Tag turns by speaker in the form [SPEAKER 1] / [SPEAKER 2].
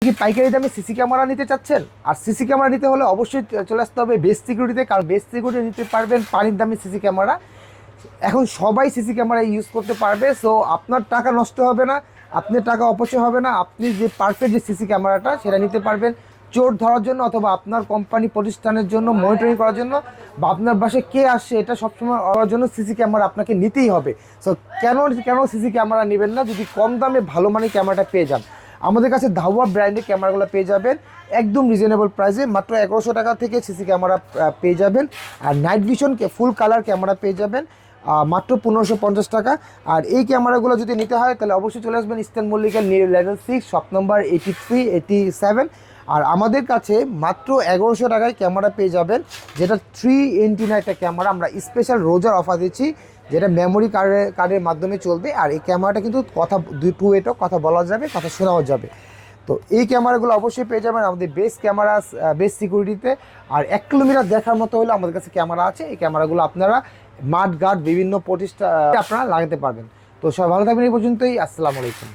[SPEAKER 1] কি পাইকারি দামে সিসি ক্যামেরা নিতে চাচ্ছেন? আর সিসি ক্যামেরা নিতে হলে অবশ্যই চলে আসতে হবে বেস্ট সিকিউরিটিতে, কারণ বেস্ট সিকিউরিটি নিতে পারবেন পানির দামে সিসি ক্যামেরা। এখন সবাই সিসি ক্যামেরা ইউজ করতে পারবে, সো আপনার টাকা নষ্ট হবে না, আপনার টাকা অপচয় হবে না। আপনি যে পারফেক্ট যে সিসি ক্যামেরাটা সেটা নিতে পারবেন চোর ধরার জন্য, অথবা আপনার কোম্পানি প্রতিষ্ঠানের জন্য মনিটরিং করার জন্য, বা আপনার বাসায় কে আসছে এটা সবসময় করার জন্য সিসি ক্যামেরা আপনাকে নিতেই হবে। সো কেন সিসি ক্যামেরা নেবেন না যদি কম দামে ভালো মানের ক্যামেরাটা পেয়ে যান? আমাদের কাছে ধাওয়া ব্র্যান্ডের ক্যামেরাগুলো পেয়ে যাবেন একদম রিজনেবল প্রাইসে, মাত্র 1100 টাকা থেকে সিসি ক্যামেরা পেয়ে যাবেন। আর night vision full colour camera পেয়ে যাবেন মাত্র 1550 টাকা। আর এই ক্যামেরাগুলো যদি নিতে হয় তাহলে অবশ্যই চলে আসবেন eastern Mallika new level 6 shop number 83-87। আর আমাদের কাছে মাত্র 1100 টাকায় ক্যামেরা পেয়ে যাবেন, যেটা 3 একটা ক্যামেরা আমরা স্পেশাল রোজার অফার দিচ্ছি, যেটা মেমোরি কার্ডের মাধ্যমে চলবে। আর এই ক্যামেরাটা কিন্তু কথা 2 ওয়েটও কথা বলা যাবে, কথা শোনাও যাবে। তো এই ক্যামেরাগুলো অবশ্যই পেয়ে যাবেন আমাদের বেস্ট ক্যামেরা বেস্ট সিকিউরিটিতে। আর 1 কিলোমিটার দেখার মতো হলে আমাদের কাছে ক্যামেরা আছে, এই ক্যামেরাগুলো আপনারা মাঠ ঘাট বিভিন্ন প্রতিষ্ঠান আপনারা লাগাতে পারবেন। তো সবাই ভালো থাকবেন, এই পর্যন্তই। আসসালামু আলাইকুম।